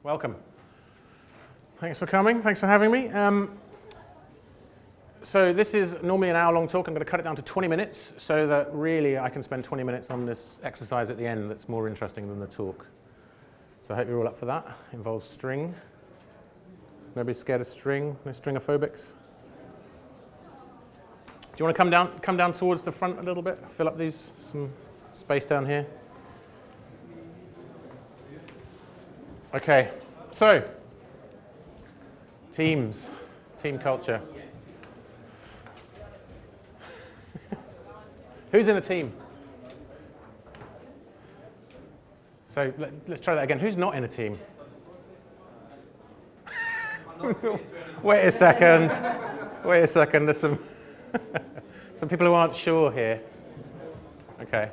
Welcome. Thanks for coming. Thanks for having me. So this is normally an hour-long talk. I'm going to cut it down to 20 minutes so that really I can spend 20 minutes on this exercise at the end that's more interesting than the talk. So I hope you're all up for that. It involves string. Nobody's scared of string? No stringophobics? Do you want to come down towards the front a little bit? Fill up some space down here. Okay, so teams, team culture. Who's in a team? So let's try that again. Who's not in a team? Wait a second. Wait a second. There's some some people who aren't sure here. Okay.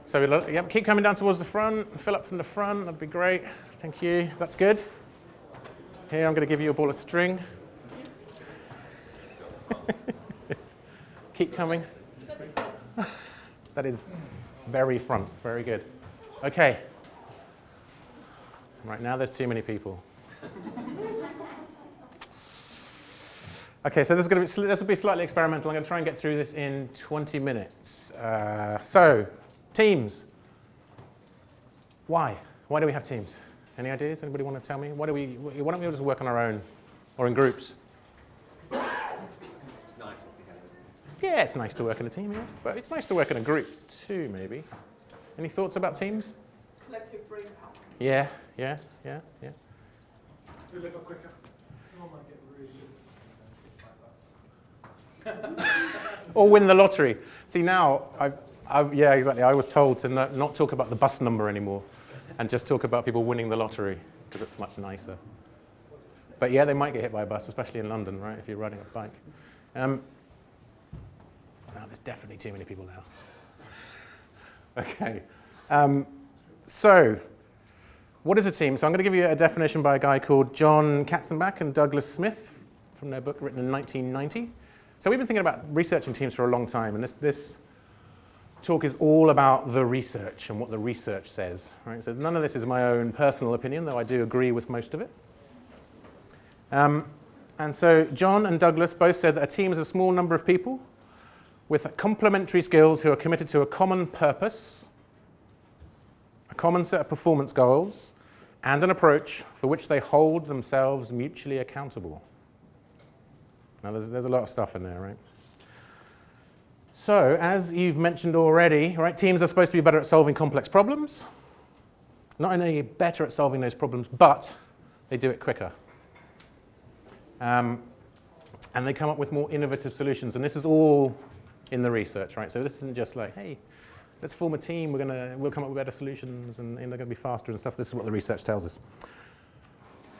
So keep coming down towards the front. Fill up from the front. That'd be great. Thank you. That's good. Here, I'm going to give you a ball of string. Keep coming. That is very front. Very good. Okay. Right now, there's too many people. Okay, so this will be slightly experimental. I'm going to try and get through this in 20 minutes. So, teams. Why? Why do we have teams? Any ideas? Anybody want to tell me? Why don't we all just work on our own or in groups? It's nice together. Yeah, it's nice to work in a team, yeah. But it's nice to work in a group too, maybe. Any thoughts about teams? Collective brain power. Yeah. Deliver quicker. Someone might get really good at something. Or win the lottery. See, now, yeah, exactly. I was told to not talk about the bus number anymore and just talk about people winning the lottery because it's much nicer. But yeah, they might get hit by a bus, especially in London, right, if you're riding a bike. Now, there's definitely too many people now. Okay. So, what is a team? So I'm going to give you a definition by a guy called John Katzenbach and Douglas Smith from their book written in 1990. So we've been thinking about researching teams for a long time, and this talk is all about the research and what the research says. Right? So none of this is my own personal opinion, though I do agree with most of it. And so John and Douglas both said that a team is a small number of people with complementary skills who are committed to a common purpose, a common set of performance goals, and an approach for which they hold themselves mutually accountable. Now, there's a lot of stuff in there, right? So, as you've mentioned already, right, teams are supposed to be better at solving complex problems. Not only better at solving those problems, but they do it quicker. And they come up with more innovative solutions. And this is all in the research, right? So this isn't just like, hey, let's form a team, we'll come up with better solutions, and they're going to be faster and stuff. This is what the research tells us.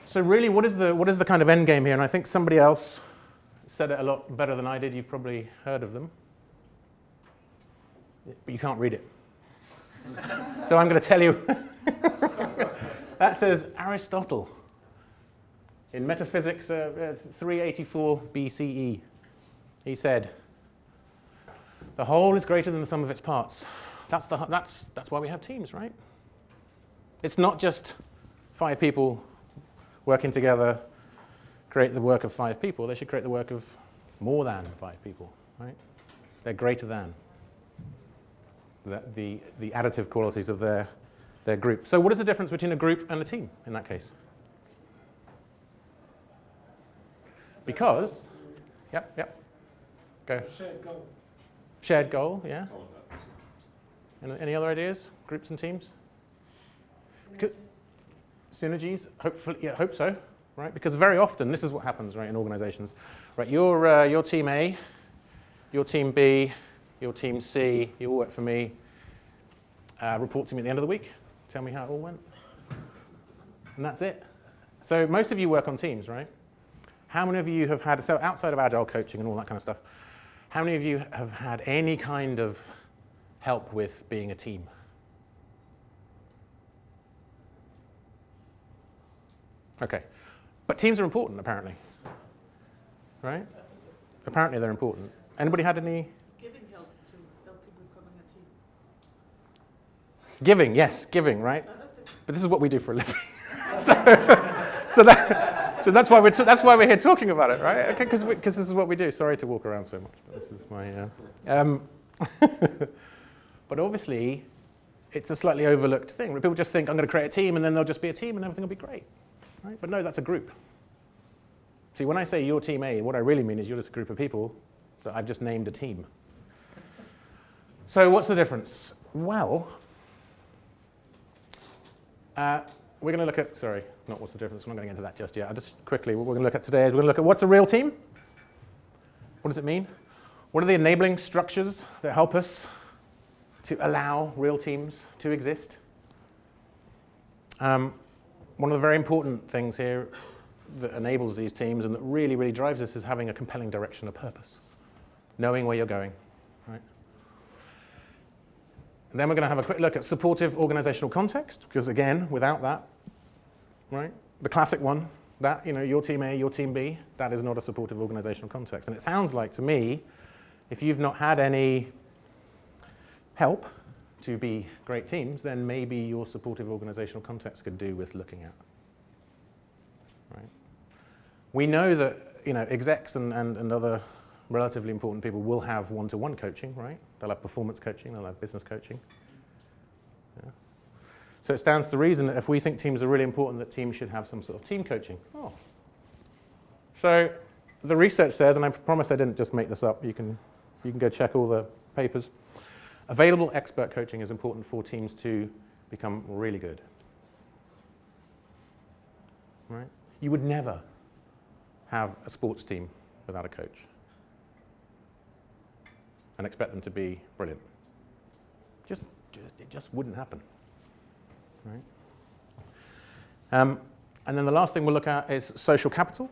So really, what is the kind of end game here? And I think somebody else said it a lot better than I did. You've probably heard of them. But you can't read it. So I'm going to tell you. That says Aristotle in Metaphysics 384 BCE. He said, the whole is greater than the sum of its parts. That's why we have teams, right? It's not just 5 people working together create the work of 5 people. They should create the work of more than 5 people, right? They're greater than the additive qualities of their group. So what is the difference between a group and a team in that case? Because, yep, go. Shared goal. Shared goal, yeah. Any other ideas? Groups and teams? Synergies? Hopefully, yeah, hope so, right? Because very often this is what happens, right, in organizations. Right, you're team A, your team B, your team C, you all work for me. Report to me at the end of the week. Tell me how it all went. And that's it. So most of you work on teams, right? How many of you have had, so outside of agile coaching and all that kind of stuff, how many of you have had any kind of help with being a team? Okay. But teams are important, apparently. Right? Apparently they're important. Anybody had any? Giving help to help people becoming a team. Giving, yes, giving, right? but this is what we do for a living. so that's why we're here talking about it, right? Okay, because this is what we do. Sorry to walk around so much, but this is my. But obviously, it's a slightly overlooked thing. People just think I'm going to create a team, and then there'll just be a team, and everything will be great, right? But no, that's a group. See, when I say your team A, what I really mean is you're just a group of people that I've just named a team. So what's the difference? Well, we're going to look at, sorry, not what's the difference, I'm not going to get into that just yet. I'll just quickly, what we're going to look at today is we're going to look at what's a real team? What does it mean? What are the enabling structures that help us to allow real teams to exist? One of the very important things here that enables these teams and that really, really drives us is having a compelling direction, a purpose, knowing where you're going, right? And then we're going to have a quick look at supportive organizational context, because again, without that, right, the classic one, that, your team A, your team B, that is not a supportive organizational context. And it sounds like to me, if you've not had any help to be great teams, then maybe your supportive organizational context could do with looking at. Right? We know that execs and other relatively important people will have one-to-one coaching, right? They'll have performance coaching, they'll have business coaching. Yeah. So it stands to reason that if we think teams are really important, that teams should have some sort of team coaching. Oh. So the research says, and I promise I didn't just make this up, you can go check all the papers. Available expert coaching is important for teams to become really good. Right? You would never have a sports team without a coach and expect them to be brilliant. It just wouldn't happen. Right? And then the last thing we'll look at is social capital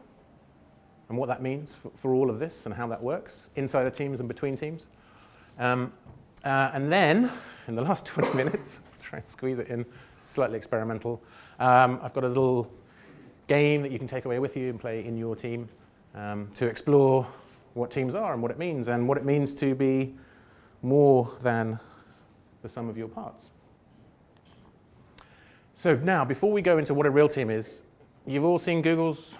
and what that means for all of this and how that works inside of teams and between teams. And then, in the last 20 minutes, try and squeeze it in, slightly experimental, I've got a little game that you can take away with you and play in your team to explore what teams are and what it means to be more than the sum of your parts. So now, before we go into what a real team is, you've all seen Google's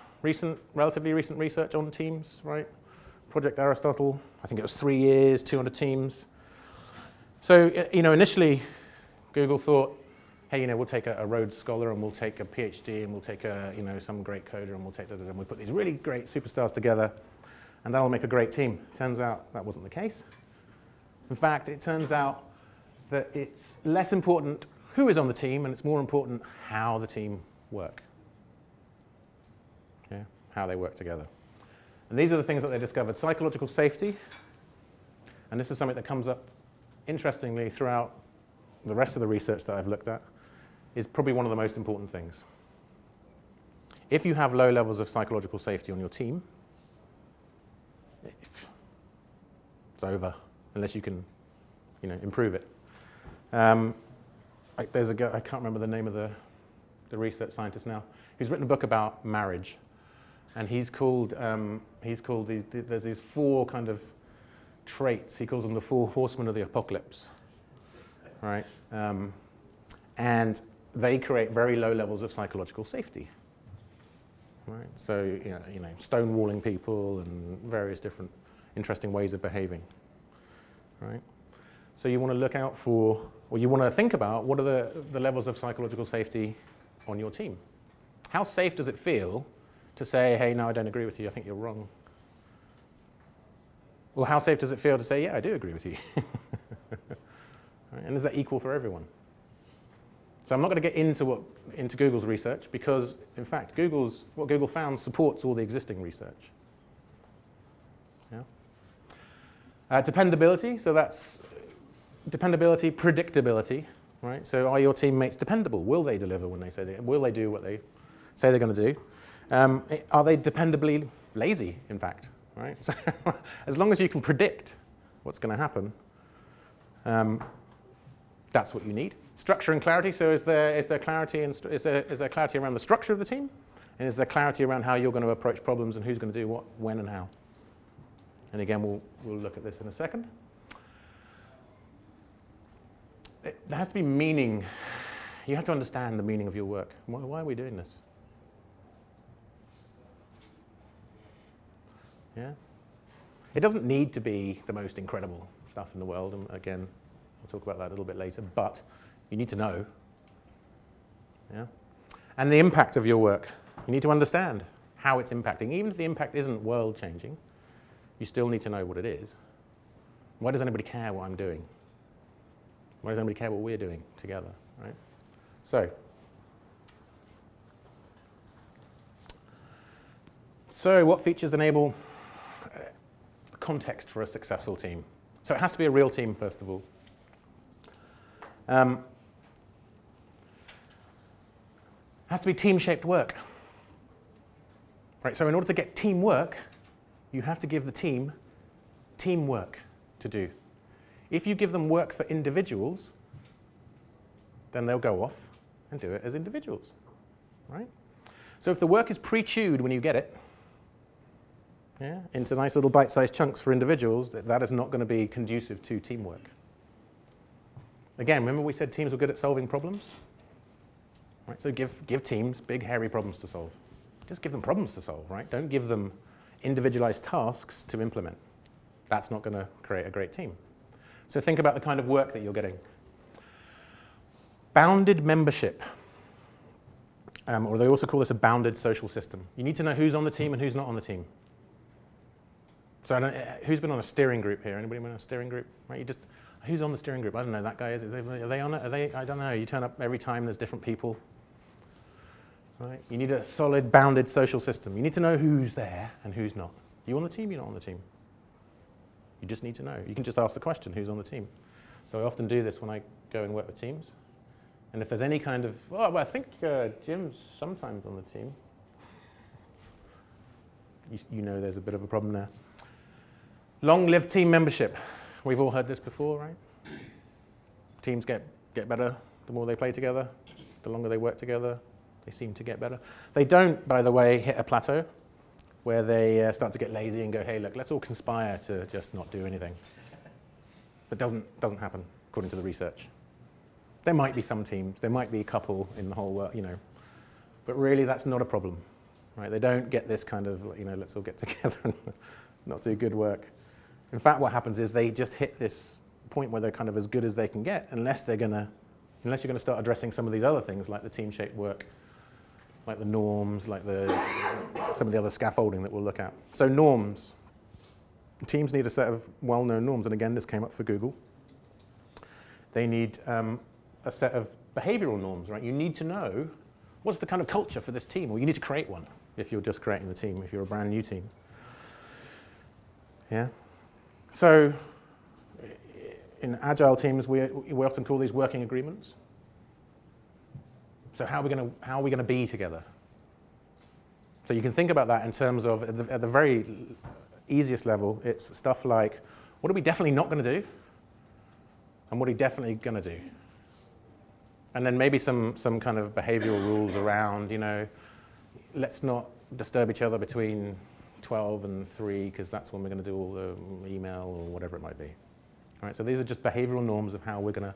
relatively recent research on teams, right? Project Aristotle, I think it was 3 years, 200 teams. So, initially, Google thought, hey, we'll take a Rhodes Scholar and we'll take a PhD and we'll take some great coder and we'll take and we'll put these really great superstars together and that'll make a great team. Turns out that wasn't the case. In fact, it turns out that it's less important who is on the team and it's more important how the team work. Yeah, how they work together. And these are the things that they discovered. Psychological safety, and this is something that comes up interestingly throughout the rest of the research that I've looked at, is probably one of the most important things. If you have low levels of psychological safety on your team, it's over, unless you can, improve it. There's a guy, I can't remember the name of the research scientist now, who's written a book about marriage, and he's called there's these 4 kind of traits. He calls them the 4 horsemen of the apocalypse, right? And they create very low levels of psychological safety, right? So stonewalling people and various different interesting ways of behaving, right? So you want to look out for, or you want to think about, what are the levels of psychological safety on your team? How safe does it feel to say, hey, no, I don't agree with you, I think you're wrong? Well, how safe does it feel to say, yeah, I do agree with you? Right? And is that equal for everyone? So I'm not going to get into Google's research because, in fact, what Google found supports all the existing research. Yeah? Dependability, so that's dependability, predictability, right? So are your teammates dependable? Will they deliver when they say they will they do what they say they're going to do? Are they dependably lazy, in fact? Right? So as long as you can predict what's going to happen, that's what you need. Structure and clarity. So is there clarity and is there clarity around the structure of the team, and is there clarity around how you're going to approach problems and who's going to do what, when, and how? And again, we'll look at this in a second. There has to be meaning. you have to understand the meaning of your work. Why are we doing this? Yeah? It doesn't need to be the most incredible stuff in the world, and again, we'll talk about that a little bit later, but you need to know. Yeah? And the impact of your work. You need to understand how it's impacting. Even if the impact isn't world-changing, you still need to know what it is. Why does anybody care what I'm doing? Why does anybody care what we're doing together, right? So what features enable context for a successful team? So it has to be a real team, first of all. It has to be team-shaped work. Right, so in order to get teamwork, you have to give the team teamwork to do. If you give them work for individuals, then they'll go off and do it as individuals, right? So if the work is pre-chewed when you get it, yeah, into nice little bite-sized chunks for individuals, that is not going to be conducive to teamwork. Again, remember we said teams were good at solving problems? Right, so give teams big, hairy problems to solve. Just give them problems to solve, right? Don't give them individualized tasks to implement. That's not going to create a great team. So think about the kind of work that you're getting. Bounded membership, or they also call this a bounded social system. You need to know who's on the team and who's not on the team. So who's been on a steering group here? Anybody been on a steering group? Right? Who's on the steering group? I don't know. That guy is. Are they on it? I don't know. You turn up every time. There's different people. Right? You need a solid, bounded social system. You need to know who's there and who's not. You on the team? You're not on the team. You just need to know. You can just ask the question, who's on the team? So I often do this when I go and work with teams. And if there's any kind of, oh, well, I think Jim's sometimes on the team. You know there's a bit of a problem there. Long-lived team membership. We've all heard this before, right? Teams get better the more they play together, the longer they work together. They seem to get better. They don't, by the way, hit a plateau where they start to get lazy and go, hey, look, let's all conspire to just not do anything. That doesn't happen, according to the research. There might be some teams, there might be a couple in the whole world, but really that's not a problem, right? They don't get this kind of, let's all get together and not do good work. In fact, what happens is they just hit this point where they're kind of as good as they can get, unless you're going to start addressing some of these other things like the team-shaped work, like the norms, like some of the other scaffolding that we'll look at. So norms. Teams need a set of well-known norms, and again, this came up for Google. They need a set of behavioral norms, right? You need to know what's the kind of culture for this team, or you need to create one if you're just creating the team, if you're a brand new team. Yeah? So in agile teams, we often call these working agreements. So how are we going to be together? So you can think about that in terms of, at the very easiest level, it's stuff like, what are we definitely not going to do? And what are we definitely going to do? And then maybe some kind of behavioral rules around, let's not disturb each other between 12 and 3, because that's when we're going to do all the email or whatever it might be. All right, so these are just behavioral norms of how we're going to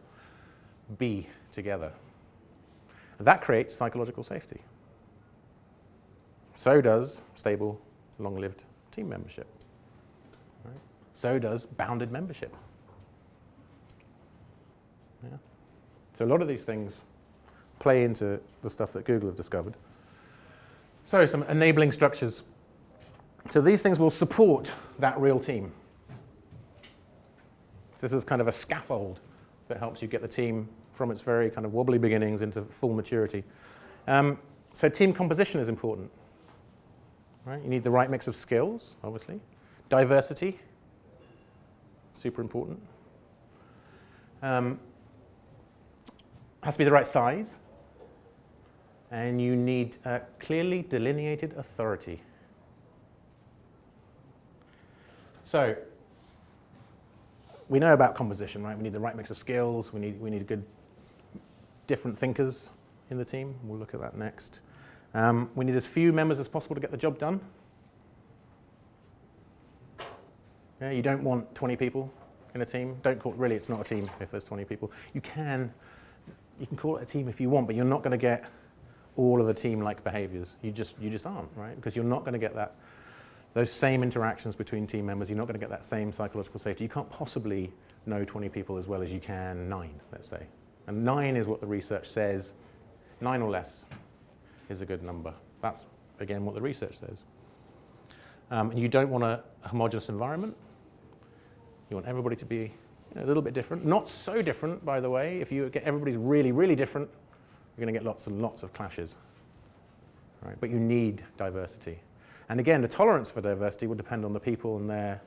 be together. That creates psychological safety. So does stable, long-lived team membership. Right? So does bounded membership. Yeah. So a lot of these things play into the stuff that Google have discovered. So some enabling structures. So these things will support that real team. This is kind of a scaffold that helps you get the team from its very kind of wobbly beginnings into full maturity. So team composition is important. Right? You need the right mix of skills, obviously. Diversity, super important. Has to be the right size. And you need clearly delineated authority. So we know about composition, right? We need the right mix of skills. We need good different thinkers in the team. We'll look at that next. We need as few members as possible to get the job done. Yeah, you don't want 20 people in a team. Really, it's not a team if there's 20 people. You can you can call it a team if you want, but you're not going to get all of the team-like behaviors. You just aren't, right? Because you're not going to get those same interactions between team members. You're not going to get that same psychological safety. You can't possibly know 20 people as well as you can 9, let's say. And 9 is what the research says. 9 or less is a good number. That's, again, what the research says. And you don't want a homogeneous environment. You want everybody to be a little bit different. Not so different, by the way. If you get everybody's really, really different, you're going to get lots and lots of clashes. Right? But you need diversity. And again, the tolerance for diversity will depend on the people and their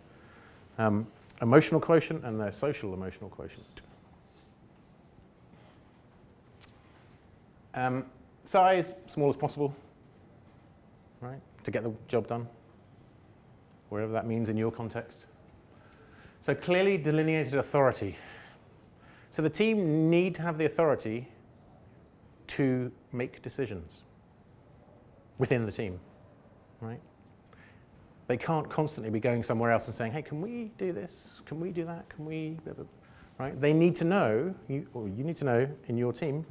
emotional quotient and their social emotional quotient. Size, small as possible, right? To get the job done, wherever that means in your context. So clearly delineated authority. So the team need to have the authority to make decisions within the team, right? They can't constantly be going somewhere else and saying, hey, can we do this? Can we do that? Can we, right? They need to know, you need to know in your team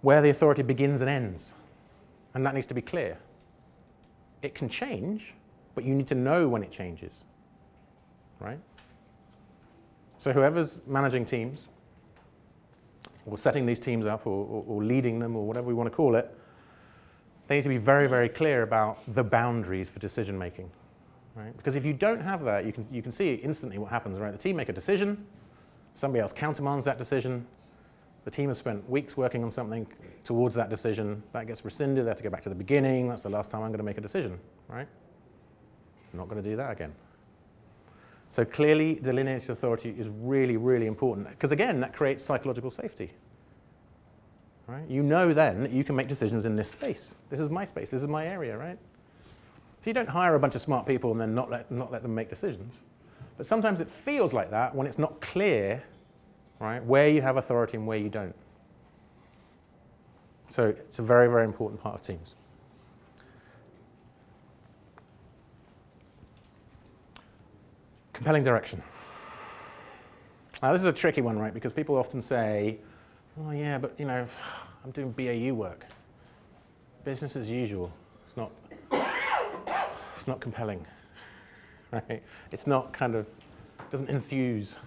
where the authority begins and ends. And that needs to be clear. It can change, but you need to know when it changes, right? So whoever's managing teams, or setting these teams up, or leading them, or whatever we want to call it, they need to be very, very clear about the boundaries for decision making, right? Because if you don't have that, you can see instantly what happens, right? The team make a decision, somebody else countermands that decision, the team has spent weeks working on something towards that decision, that gets rescinded, they have to go back to the beginning, that's the last time I'm going to make a decision, right? I'm not going to do that again. So clearly delineated authority is really, really important, because again, that creates psychological safety. Right? You know then that you can make decisions in this space. This is my space, this is my area, right? So you don't hire a bunch of smart people and then not let them make decisions. But sometimes it feels like that when it's not clear, right, where you have authority and where you don't. So it's a very, very important part of teams. Compelling direction. Now this is a tricky one, right? Because people often say, oh yeah, but you know, I'm doing BAU work. Business as usual. It's not compelling, right? It's not doesn't enthuse.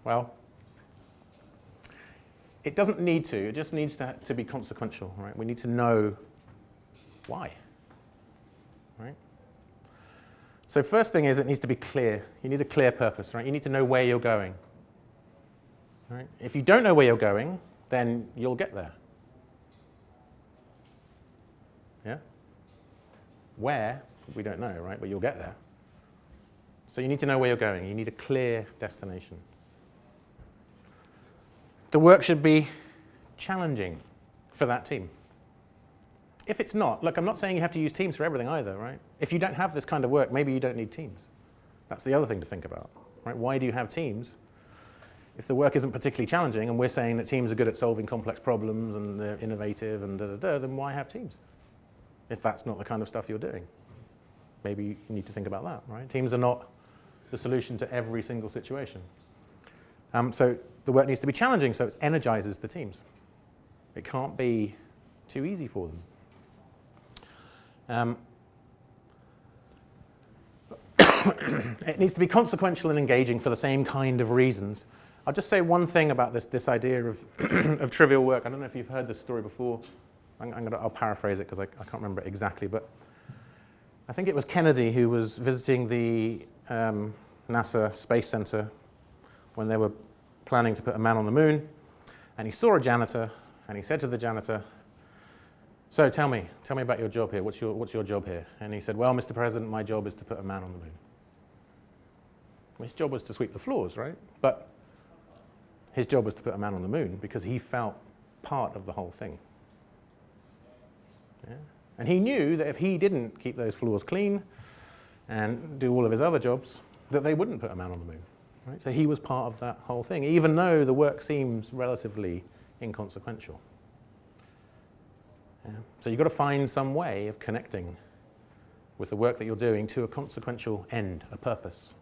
Well, it doesn't need to. It just needs to be consequential, right? We need to know why, right? So first thing is it needs to be clear. You need a clear purpose, right? You need to know where you're going, right? If you don't know where you're going, then you'll get there. Yeah? Where? We don't know, right? But you'll get there. So you need to know where you're going. You need a clear destination. The work should be challenging for that team. If it's not, look, I'm not saying you have to use teams for everything either, right? If you don't have this kind of work, maybe you don't need teams. That's the other thing to think about, right? Why do you have teams? If the work isn't particularly challenging and we're saying that teams are good at solving complex problems and they're innovative and then why have teams? If that's not the kind of stuff you're doing. Maybe you need to think about that, right? Teams are not the solution to every single situation. So the work needs to be challenging so it energizes the teams. It can't be too easy for them. It needs to be consequential and engaging for the same kind of reasons. I'll just say one thing about this idea of, of trivial work. I don't know if you've heard this story before. I'll paraphrase it because I can't remember it exactly. But I think it was Kennedy who was visiting the NASA Space Center when they were planning to put a man on the moon. And he saw a janitor, and he said to the janitor, so tell me about your job here. What's your job here? And he said, well, Mr. President, my job is to put a man on the moon. His job was to sweep the floors, right? But his job was to put a man on the moon because he felt part of the whole thing. Yeah? And he knew that if he didn't keep those floors clean and do all of his other jobs, that they wouldn't put a man on the moon. Right? So he was part of that whole thing, even though the work seems relatively inconsequential. Yeah? So you've got to find some way of connecting with the work that you're doing to a consequential end, a purpose.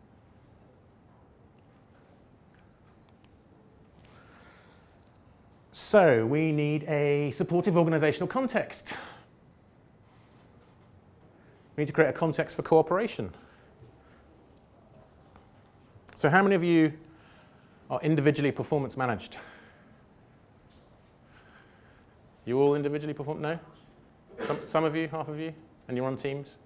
So we need a supportive organizational context. We need to create a context for cooperation. So how many of you are individually performance managed? You all individually perform? No? Some of you, half of you, and you're on teams?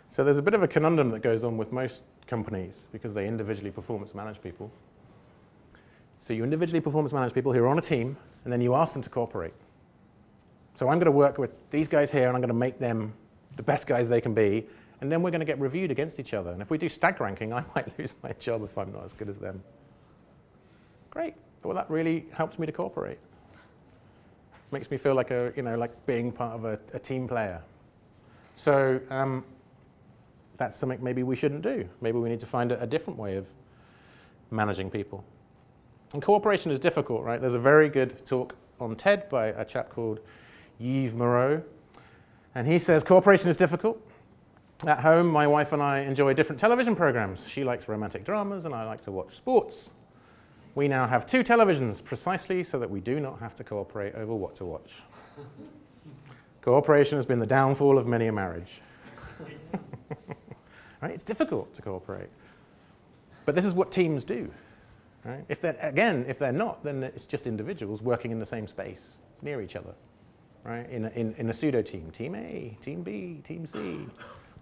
So there's a bit of a conundrum that goes on with most companies because they individually performance manage people. So you individually performance manage people who are on a team, and then you ask them to cooperate. So I'm going to work with these guys here, and I'm going to make them the best guys they can be, and then we're going to get reviewed against each other. And if we do stag ranking, I might lose my job if I'm not as good as them. Great. Well, that really helps me to cooperate. Makes me feel like like being part of a team player. So that's something maybe we shouldn't do. Maybe we need to find a different way of managing people. And cooperation is difficult, right? There's a very good talk on TED by a chap called Yves Moreau. And he says, cooperation is difficult. At home, my wife and I enjoy different television programs. She likes romantic dramas, and I like to watch sports. We now have 2 televisions, precisely so that we do not have to cooperate over what to watch. Cooperation has been the downfall of many a marriage. Right? It's difficult to cooperate. But this is what teams do. Right? If they're not, then it's just individuals working in the same space, near each other. Right? In a pseudo team. Team A, Team B, Team C.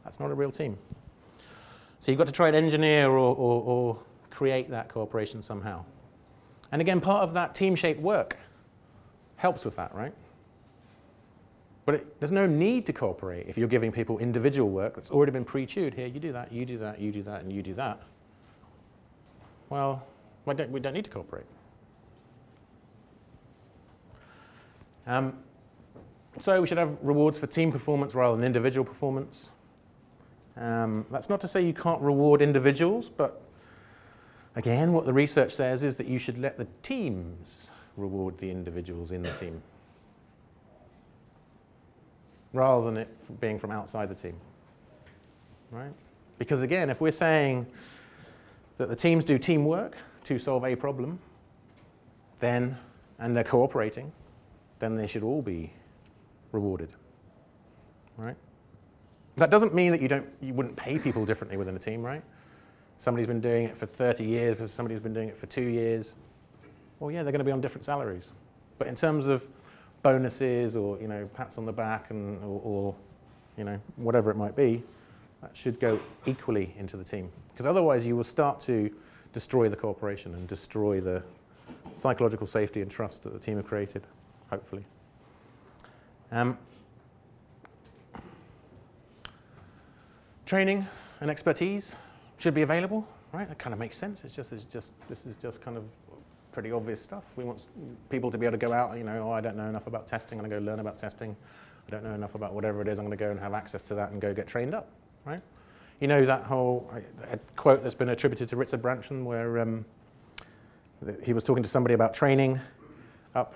That's not a real team. So you've got to try and engineer or create that cooperation somehow. And again, part of that team-shaped work helps with that, right? But there's no need to cooperate if you're giving people individual work that's already been pre-chewed. Here, you do that, you do that, you do that, and you do that. Well, we don't need to cooperate. So we should have rewards for team performance rather than individual performance. That's not to say you can't reward individuals, but again, what the research says is that you should let the teams reward the individuals in the team, rather than it being from outside the team, right? Because again, if we're saying that the teams do teamwork to solve a problem, and they're cooperating, then they should all be rewarded, right? That doesn't mean that you wouldn't pay people differently within a team, right? Somebody's been doing it for 30 years versus somebody who's been doing it for 2 years. Well, yeah, they're going to be on different salaries. But in terms of bonuses or pats on the back or whatever it might be, that should go equally into the team. Because otherwise you will start to destroy the cooperation and destroy the psychological safety and trust that the team have created, hopefully. Training and expertise should be available, right? That kind of makes sense. This is just kind of pretty obvious stuff. We want people to be able to go out, I don't know enough about testing, I'm going to go learn about testing. I don't know enough about whatever it is, I'm going to go and have access to that and go get trained up, right? That whole quote that's been attributed to Richard Branson where he was talking to somebody about training up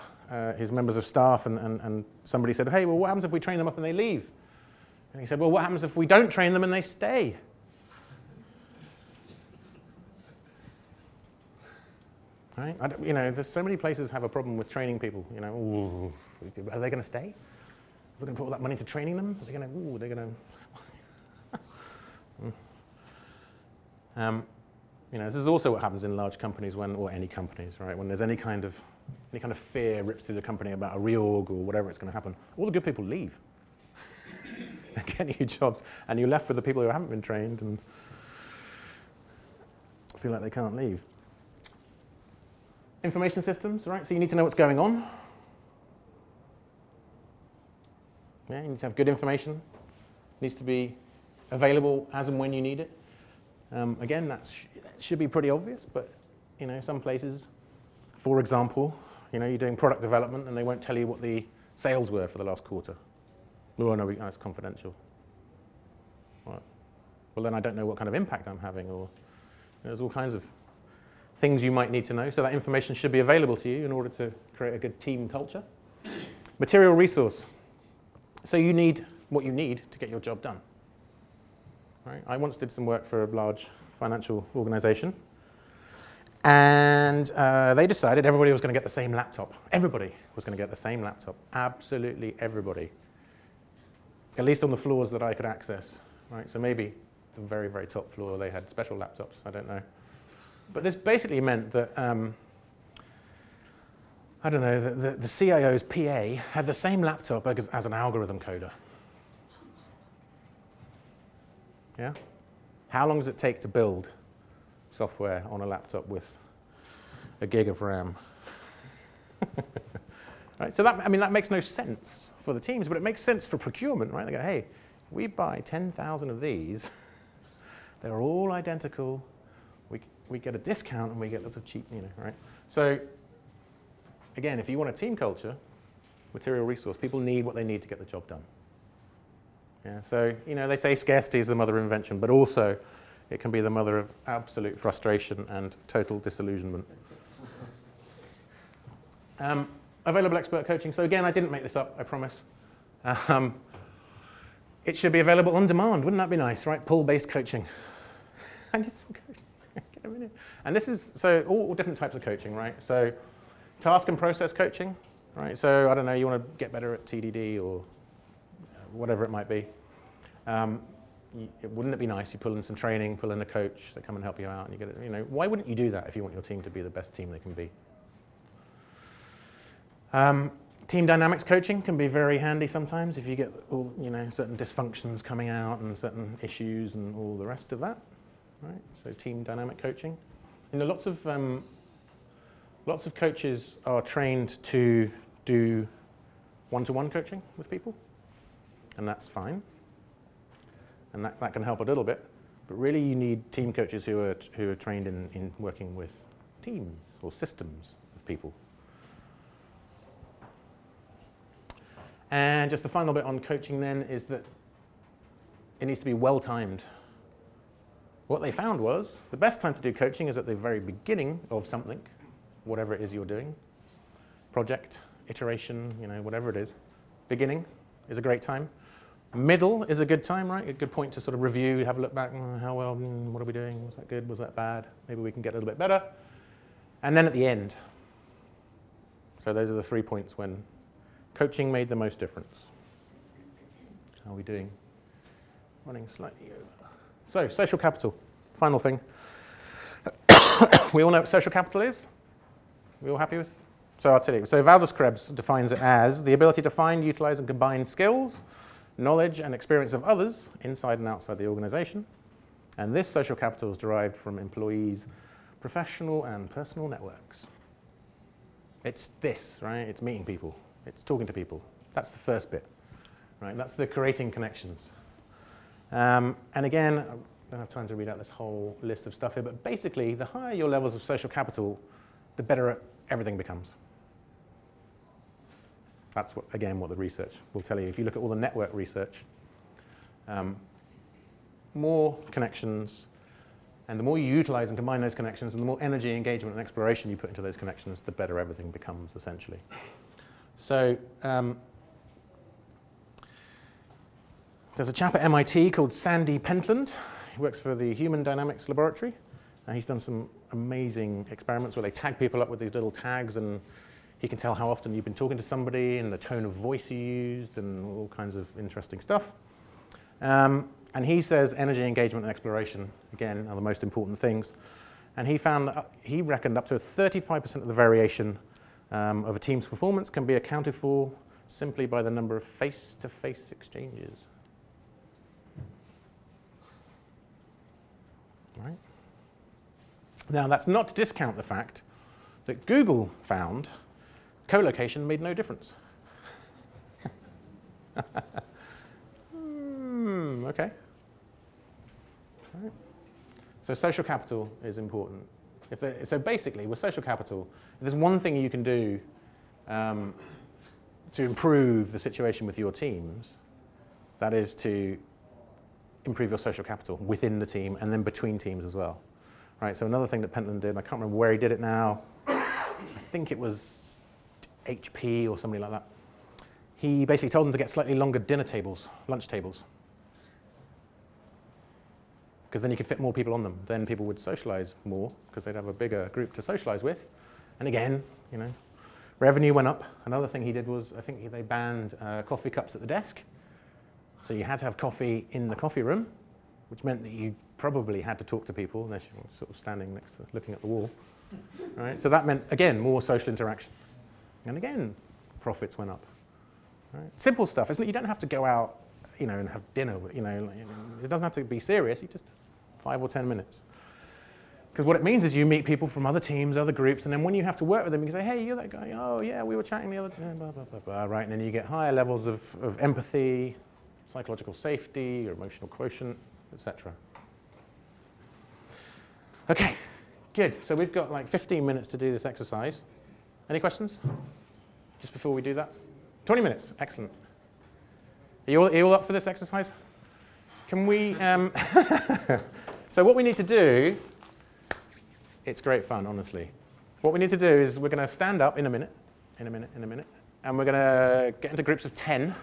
his members of staff and somebody said, hey, well, what happens if we train them up and they leave? And he said, well, what happens if we don't train them and they stay? Right? There's so many places have a problem with training people. Ooh, are they going to stay? We're going to put all that money into training them? They're going to. This is also what happens in large companies or any companies, right? When there's any kind of fear rips through the company about a reorg or whatever it's going to happen, all the good people leave. Get new jobs, and you're left with the people who haven't been trained and feel like they can't leave. Information systems, right? So you need to know what's going on. Yeah, you need to have good information. It needs to be available as and when you need it. Again, that should be pretty obvious, but some places, for example, you're doing product development and they won't tell you what the sales were for the last quarter. Oh, no, it's confidential. Right. Well, then I don't know what kind of impact I'm having, or there's all kinds of things you might need to know. So that information should be available to you in order to create a good team culture. Material resource. So you need what you need to get your job done. Right? I once did some work for a large financial organization, And they decided everybody was going to get the same laptop. Everybody was going to get the same laptop. Absolutely everybody. At least on the floors that I could access. Right? So maybe the very, very top floor, they had special laptops. I don't know. But this basically meant that, I don't know, the CIO's PA had the same laptop as an algorithm coder. Yeah? How long does it take to build software on a laptop with a gig of RAM? Right? So that makes no sense for the teams, but it makes sense for procurement, right? They go, hey, we buy 10,000 of these. They're all identical. We get a discount and we get lots of cheap, right? So again, if you want a team culture, material resource, people need what they need to get the job done. Yeah, so, they say scarcity is the mother of invention, but also it can be the mother of absolute frustration and total disillusionment. Available expert coaching. So again, I didn't make this up, I promise. It should be available on demand. Wouldn't that be nice, right? Pull-based coaching. I need some coaching. Get a minute. And this is, so all different types of coaching, right? So task and process coaching, right? So I don't know, you want to get better at TDD or whatever it might be. Wouldn't it be nice? You pull in some training, pull in a coach, they come and help you out, and you get it. Why wouldn't you do that if you want your team to be the best team they can be? Team dynamics coaching can be very handy sometimes if you get all, certain dysfunctions coming out and certain issues and all the rest of that. Right? So team dynamic coaching. Lots of coaches are trained to do one-to-one coaching with people, and that's fine. And that can help a little bit. But really you need team coaches who are trained in working with teams or systems of people. And just the final bit on coaching then is that it needs to be well-timed. What they found was the best time to do coaching is at the very beginning of something, whatever it is you're doing. Project, iteration, whatever it is. Beginning is a great time. Middle is a good time, right? A good point to sort of review, have a look back, how well, what are we doing? Was that good? Was that bad? Maybe we can get a little bit better. And then at the end. So those are the 3 points when coaching made the most difference. How are we doing? Running slightly over. So, social capital, final thing. We all know what social capital is? We all happy with? So I'll tell you. So Valdez-Krebs defines it as the ability to find, utilize, and combine skills, knowledge, and experience of others inside and outside the organization. And this social capital is derived from employees' professional and personal networks. It's this, right? It's meeting people. It's talking to people. That's the first bit, right? That's the creating connections. And again, I don't have time to read out this whole list of stuff here, but basically, the higher your levels of social capital, the better everything becomes. That's, what the research will tell you. If you look at all the network research, more connections, and the more you utilize and combine those connections, and the more energy, engagement, and exploration you put into those connections, the better everything becomes, essentially. So there's a chap at MIT called Sandy Pentland. He works for the Human Dynamics Laboratory. He's done some amazing experiments where they tag people up with these little tags, and he can tell how often you've been talking to somebody and the tone of voice you used and all kinds of interesting stuff. And he says energy, engagement, and exploration, again, are the most important things. And he found that he reckoned up to 35% of the variation of a team's performance can be accounted for simply by the number of face-to-face exchanges. Right? Now, that's not to discount the fact that Google found co-location made no difference. Okay. Right. So social capital is important. So basically, with social capital, if there's one thing you can do to improve the situation with your teams, that is to improve your social capital within the team and then between teams as well. Right, so another thing that Pentland did, I can't remember where he did it now, I think it was HP or somebody like that. He basically told them to get slightly longer dinner tables, lunch tables. because then you could fit more people on them. Then people would socialize more because they'd have a bigger group to socialize with. And again, you know, revenue went up. Another thing he did was, I think they banned coffee cups at the desk. So you had to have coffee in the coffee room, which meant that you probably had to talk to people unless you were sort of standing next to, looking at the wall. Right? So that meant, again, more social interaction. And again, profits went up. Right? Simple stuff, isn't it? You don't have to go out, you know, and have dinner. You know, it doesn't have to be serious. You just 5 or 10 minutes. Because what it means is you meet people from other teams, other groups, and then when you have to work with them, you can say, hey, you're that guy. Oh, yeah, we were chatting the other day, blah, blah, blah, blah. Right? And then you get higher levels of empathy, psychological safety, your emotional quotient, etc. Okay, good. So we've got like 15 minutes to do this exercise. Any questions? Just before we do that? 20 minutes, excellent. Are you all up for this exercise? Can we, so what we need to do, it's great fun, honestly. What we need to do is we're going to stand up in a minute, and we're going to get into groups of 10-ish,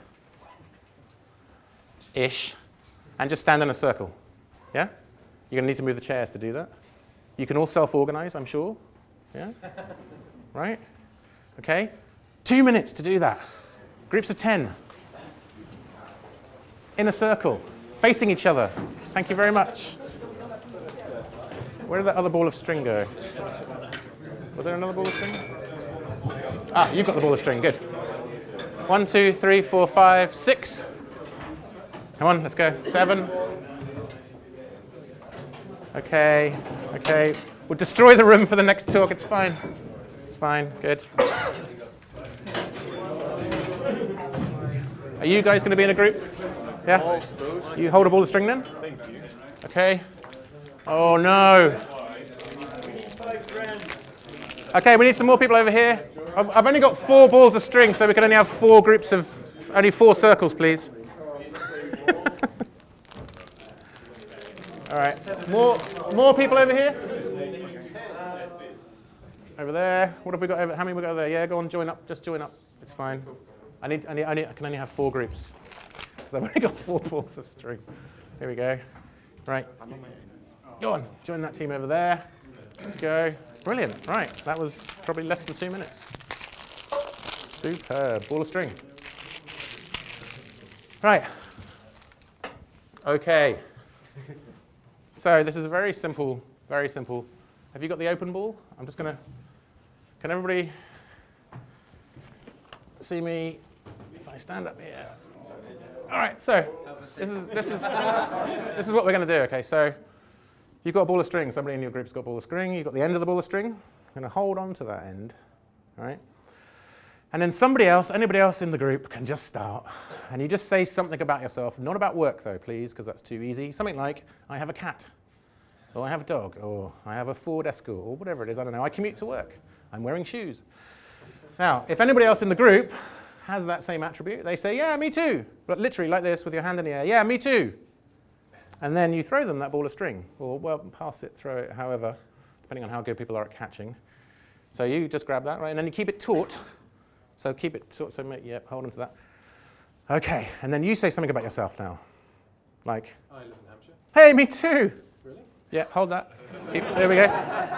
and just stand in a circle, yeah? You're going to need to move the chairs to do that. You can all self-organize, I'm sure, yeah? Right? Okay, 2 minutes to do that. Groups of 10, in a circle, facing each other. Thank you very much. Where did that other ball of string go? Was there another ball of string? Ah, you've got the ball of string, good. 1, 2, 3, 4, 5, 6. Come on, let's go. 7. Okay, okay. We'll destroy the room for the next talk, it's fine. It's fine, good. Are you guys going to be in a group? Yeah? You hold a ball of string then? Thank you. Okay. Oh no. Okay, we need some more people over here. I've only got 4 balls of string, so we can only have 4 groups of, only 4 circles, please. All right, more people over here? Over there. What have we got over? How many we got over there? Yeah, go on, join up. Just join up. It's fine. I can only have 4 groups because I've only got 4 balls of string. Here we go. Right. Go on, join that team over there. Let's go. Brilliant. Right, that was probably less than 2 minutes. Superb. Ball of string. Right. Okay. So this is very simple, very simple. Have you got the open ball? I'm just going to, can everybody see me if I stand up here? All right, so this is what we're going to do, okay? So you've got a ball of string. Somebody in your group's got a ball of string. You've got the end of the ball of string. I'm going to hold on to that end, all right? And then somebody else, anybody else in the group can just start. And you just say something about yourself, not about work though, please, because that's too easy. Something like, I have a cat, or I have a dog, or I have a Ford Escort, or whatever it is, I don't know. I commute to work. I'm wearing shoes. Now, if anybody else in the group has that same attribute, they say, yeah, me too. But literally like this with your hand in the air, yeah, me too. And then you throw them that ball of string, or well, pass it, throw it, however, depending on how good people are at catching. So you just grab that, right, and then you keep it taut. So keep it taut, so yeah, hold on to that. Okay, and then you say something about yourself now. Like, I live in Hampshire. hey, me too. Really? Yeah, hold that. There we go.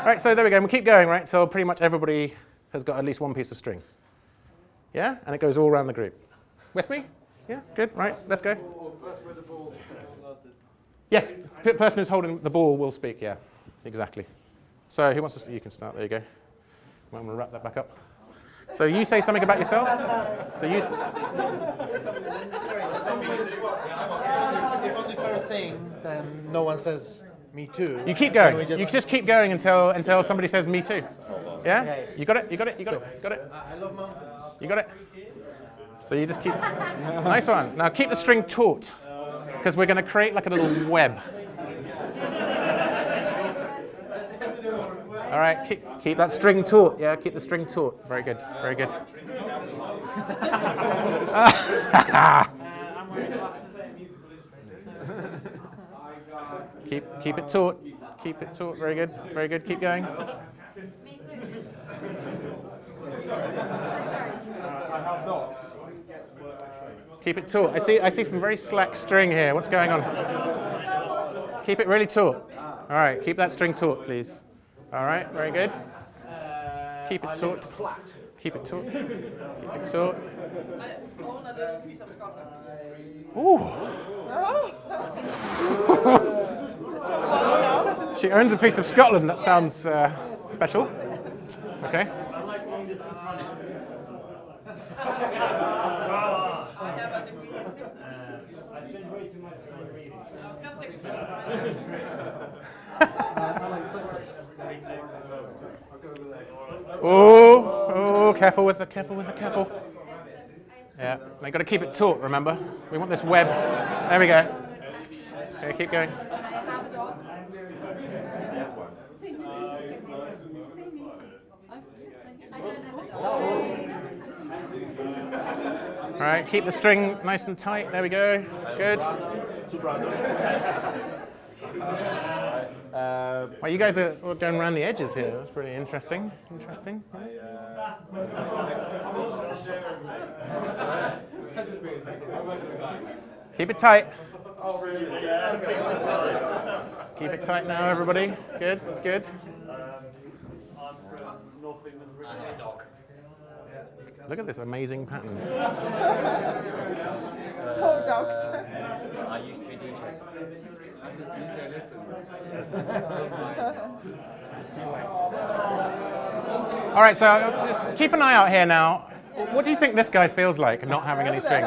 Right, so there we go. And we'll keep going, right? So pretty much everybody has got at least 1 piece of string. Yeah? And it goes all around the group. With me? Yeah, good. Right, let's go. Yes, the person who's holding the ball will speak, yeah. Exactly. So who wants to, you can start, there you go. I'm going to wrap that back up. So you say something about yourself. So you. If on the first thing, then no one says me too. You keep going. You just keep going until somebody says me too. Yeah? You got it? You got it? You got it? Got it? I love mountains. You got it? So you just keep. Nice one. Now keep the string taut, because we're going to create like a little web. All right, keep that string taut. Yeah, keep the string taut. Very good, very good. keep it taut. Keep it taut. Very good, very good. Keep going. Keep it taut. I see some very slack string here. What's going on? Keep it really taut. All right, keep that string taut, please. All right, very good. Keep it taut. Keep it taut. Keep it taut. I own a little piece of Scotland. Ooh. She owns a piece of Scotland. That sounds special. Okay. I have a degree in business. I spend way too much time reading. I was going to say Oh, careful with the careful. Yeah, they got to keep it taut. Remember, we want this web. There we go. Okay, keep going. All right, keep the string nice and tight. There we go. Good. Well, you guys are all going around the edges here. That's pretty interesting. Keep it tight. Keep it tight now, everybody. Good. I'm from North England. I have a dog. Look at this amazing pattern. dogs. I used to be DJ. I did DJ lessons. All right, so just keep an eye out here now. What do you think this guy feels like not having any string?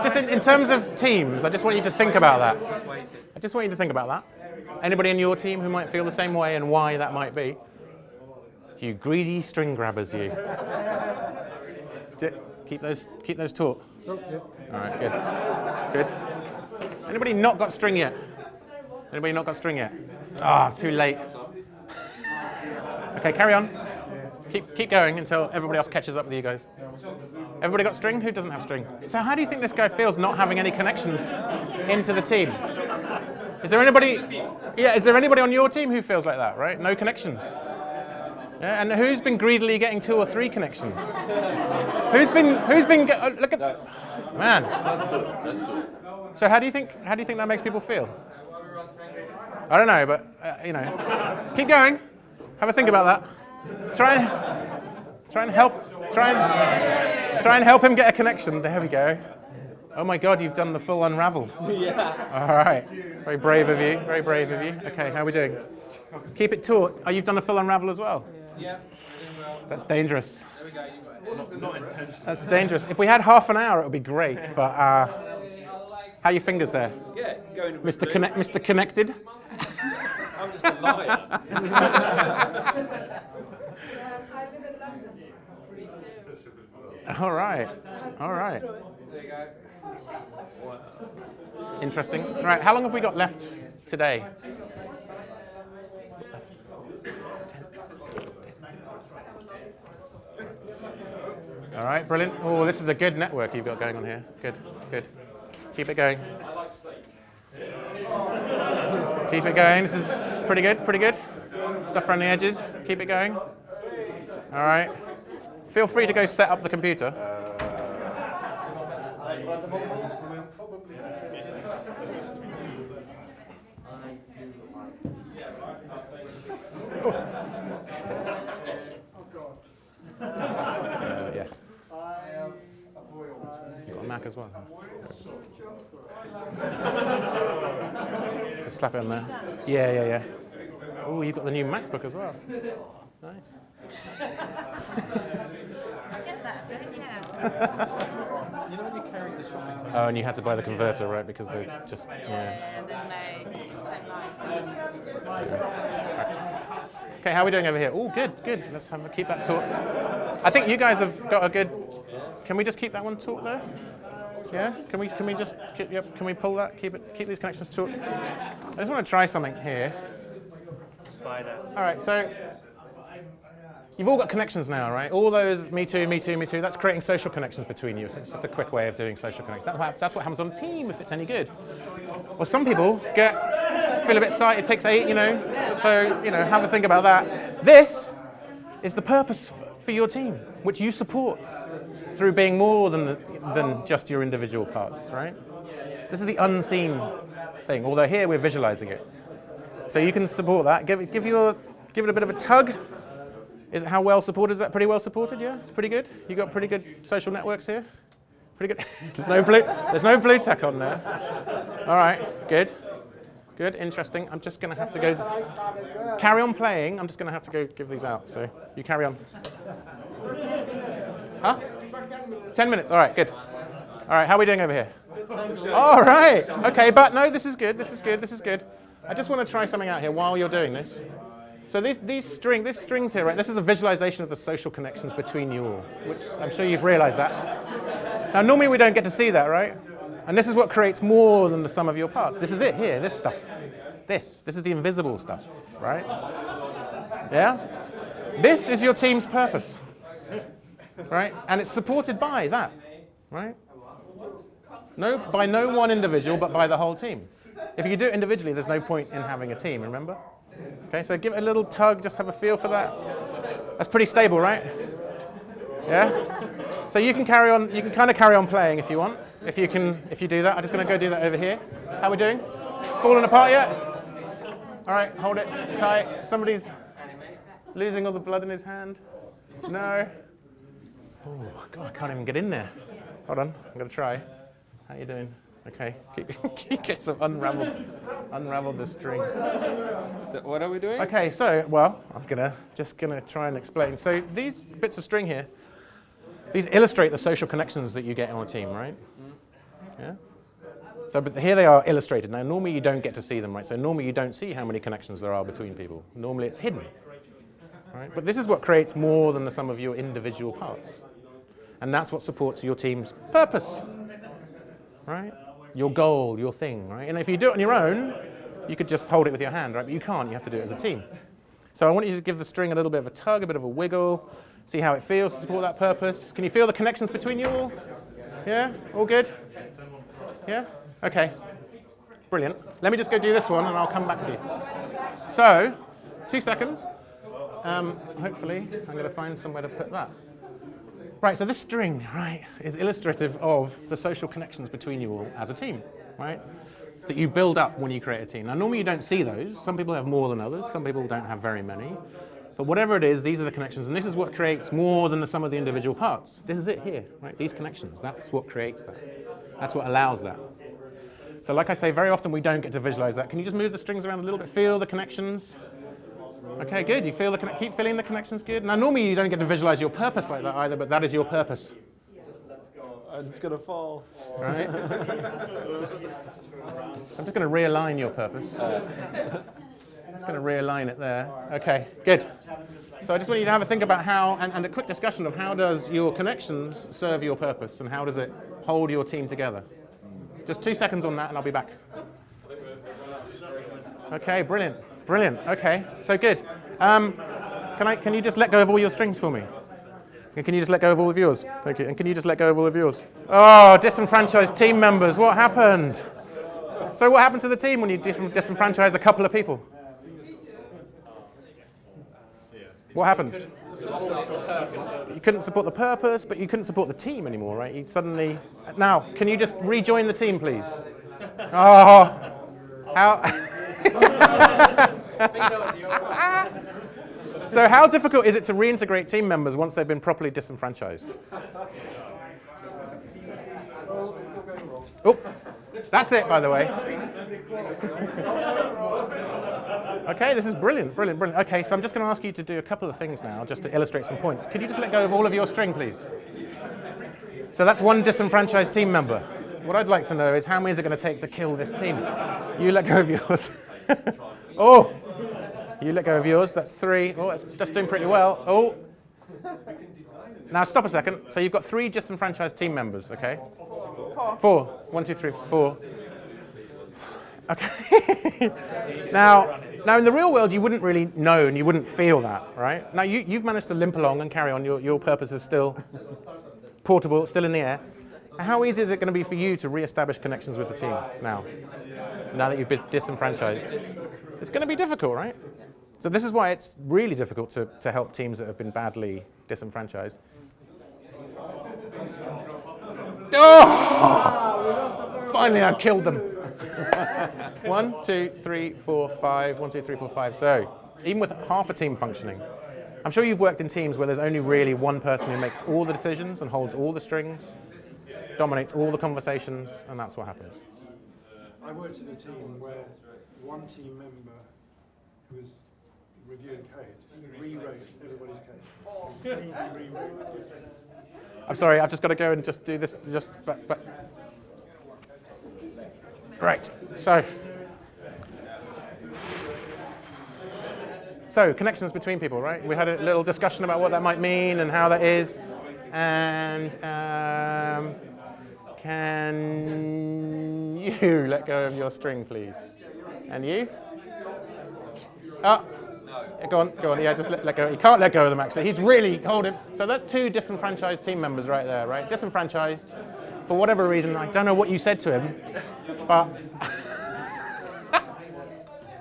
Just in terms of teams, I just want you to think about that. I just want you to think about that. Anybody in your team who might feel the same way and why that might be? You greedy string grabbers, you. Keep those taut. All right, good. Anybody not got string yet? Ah, too late. Okay, carry on. Keep going until everybody else catches up with you guys. Everybody got string? Who doesn't have string? So how do you think this guy feels not having any connections into the team? Is there anybody on your team who feels like that, right? No connections. Yeah, and who's been greedily getting 2 or 3 connections? Who's been look at man. That's true. So how do you think that makes people feel? I don't know, but keep going. Have a think about that. Try and help him get a connection. There we go. Oh my God, you've done the full unravel. Yeah. All right. Very brave of you. Okay, how are we doing? Keep it taut. Oh, you've done the full unravel as well? Yeah. That's dangerous. There we go, you got it. Not intentional. That's dangerous. If we had half an hour, it would be great. But how are your fingers there? Yeah, going with Mr. Connected? I'm just a liar. All right. There you go. Interesting. Right, how long have we got left today? All right, brilliant. Oh, this is a good network you've got going on here. Good. Keep it going. Keep it going. This is pretty good. Stuff around the edges. Keep it going. All right. Feel free to go set up the computer. Yeah. You've got a Mac as well. Just slap it on there. Yeah. Oh, you've got the new MacBook as well. Nice. You know when you carry the shopping cart? Oh, and you had to buy the converter, right? Because they just, Yeah, there's no instant light. Okay, how are we doing over here? Oh, good. Let's keep that taut. I think you guys have got a good. Can we just keep that one taut there? Yeah. Can we just? Can we pull that? Keep these connections taut. I just want to try something here. Spider. All right, so you've all got connections now, right? All those me too. That's creating social connections between you. So it's just a quick way of doing social connections. That's what happens on a team if it's any good. Or some people feel a bit shy. It takes 8, So have a think about that. This is the purpose for your team, which you support through being more than just your individual parts, right? This is the unseen thing, although here we're visualizing it. So you can support that. Give it a bit of a tug. Is it how well supported? Is that pretty well supported? Yeah, it's pretty good. You got pretty good social networks here. Pretty good. There's no blue tack on there. All right, good. Good, interesting. I'm just going to have to go. Carry on playing. I'm just going to have to go give these out. So you carry on. Huh? 10 minutes. All right, good. All right, how are we doing over here? All right. Okay, but no, this is good. This is good. This is good. I just want to try something out here while you're doing this. So these strings here, right? This is a visualization of the social connections between you all, which I'm sure you've realized that. Now, normally we don't get to see that, right? And this is what creates more than the sum of your parts. This is it here, this stuff. This is the invisible stuff, right? Yeah? This is your team's purpose, right? And it's supported by that, right? By no one individual, but by the whole team. If you do it individually, there's no point in having a team, remember? Okay, so give it a little tug, just have a feel for that. That's pretty stable, right? Yeah? So you can carry on, you can kind of carry on playing if you want. If you do that. I'm just going to go do that over here. How are we doing? Falling apart yet? All right, hold it tight. Somebody's losing all the blood in his hand. No. Oh, God, I can't even get in there. Hold on, I'm going to try. How you doing? Okay, keep some unravel the string. So what are we doing? Okay, so, well, I'm just gonna try and explain. So these bits of string here, these illustrate the social connections that you get on a team, right? Yeah? So, but here they are illustrated. Now, normally you don't get to see them, right? So normally you don't see how many connections there are between people. Normally it's hidden, right? But this is what creates more than the sum of your individual parts. And that's what supports your team's purpose, right? Your goal, your thing, right? And if you do it on your own, you could just hold it with your hand, right? But you can't, you have to do it as a team. So I want you to give the string a little bit of a tug, a bit of a wiggle, see how it feels to support that purpose. Can you feel the connections between you all? Yeah? All good? Yeah? Okay. Brilliant. Let me just go do this one and I'll come back to you. So, 2 seconds. Hopefully, I'm going to find somewhere to put that. Right, so this string, right, is illustrative of the social connections between you all as a team, right, that you build up when you create a team. Now, normally you don't see those. Some people have more than others. Some people don't have very many. But whatever it is, these are the connections, and this is what creates more than the sum of the individual parts. This is it here, right, these connections. That's what creates that. That's what allows that. So like I say, very often we don't get to visualize that. Can you just move the strings around a little bit, feel the connections? Okay, good. You feel keep feeling the connections good. Now, normally you don't get to visualize your purpose like that either, but that is your purpose. It's gonna fall. Right? I'm just going to realign your purpose. Just going to realign it there. Okay, good. So I just want you to have a think about how, and a quick discussion of how does your connections serve your purpose, and how does it hold your team together. Just 2 seconds on that, and I'll be back. Okay, brilliant. Brilliant. Okay, so good. Can you just let go of all your strings for me? Can you just let go of all of yours? Thank you. And can you just let go of all of yours? Oh, disenfranchised team members. What happened? So what happened to the team when you disenfranchise a couple of people? What happens? You couldn't support the purpose, but you couldn't support the team anymore, right? You suddenly... Now, can you just rejoin the team, please? Oh, how... So how difficult is it to reintegrate team members once they've been properly disenfranchised? Oh, that's it, by the way. Okay, this is brilliant, brilliant, brilliant. Okay, so I'm just going to ask you to do a couple of things now, just to illustrate some points. Could you just let go of all of your string, please? So that's one disenfranchised team member. What I'd like to know is how many is it going to take to kill this team? You let go of yours. Oh, you let go of yours. That's 3. Oh, that's doing pretty well. Oh. Now stop a second. So you've got 3 disenfranchised team members, okay? 4. 1, 2, 3, 4. Okay. Now in the real world, you wouldn't really know and you wouldn't feel that, right? Now you've managed to limp along and carry on. Your purpose is still portable, still in the air. How easy is it going to be for you to re-establish connections with the team now that you've been disenfranchised? It's going to be difficult, right? So this is why it's really difficult to help teams that have been badly disenfranchised. Oh! Finally, I've killed them. 1, 2, 3, 4, 5. 1, 2, 3, 4, 5. So even with half a team functioning, I'm sure you've worked in teams where there's only really one person who makes all the decisions and holds all the strings, dominates all the conversations, and that's what happens. I worked in a team where one team member who was reviewing code rewrote everybody's code. Completely rewrote. I'm sorry, I've just got to go and just do this. Right, so connections between people, right? We had a little discussion about what that might mean and how that is. And can you let go of your string, please? And you? Oh, go on. Yeah, just let go. You can't let go of them, actually. He's really told him. So that's 2 disenfranchised team members right there, right? Disenfranchised for whatever reason. I don't know what you said to him, but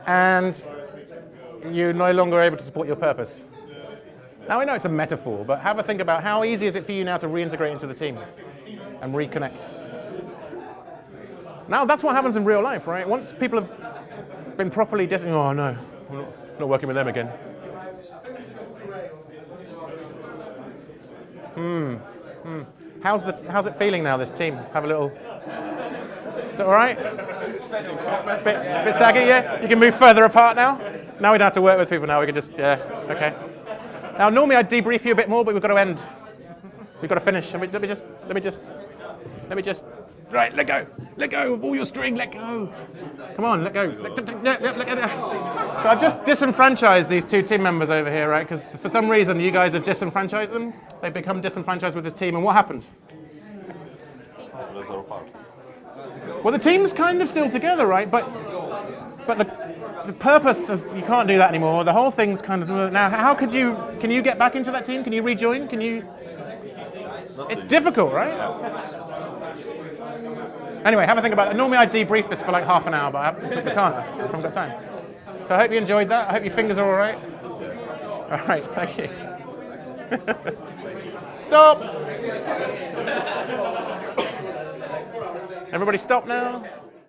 and you're no longer able to support your purpose. Now, I know it's a metaphor, but have a think about how easy is it for you now to reintegrate into the team and reconnect. Now, that's what happens in real life, right? Once people have been properly oh no, I'm not working with them again. How's it feeling now, this team? Have a little... Is it all right? Bit saggy, yeah? You can move further apart now? Now we don't have to work with people now, we can just, yeah, okay. Now normally I'd debrief you a bit more, but we've got to end. We've got to finish. Let me just, right, let go of all your string, let go. Come on, let go. So I've just disenfranchised these 2 team members over here, right? Because for some reason you guys have disenfranchised them. They've become disenfranchised with this team, and what happened? Well, the team's kind of still together, right? But the purpose is you can't do that anymore. The whole thing's kind of now. How can you get back into that team? Can you rejoin? It's difficult, right? Anyway, have a think about it. Normally I debrief this for like half an hour, but I can't. I haven't got time. So I hope you enjoyed that. I hope your fingers are all right. All right, thank you. Stop. Everybody stop now.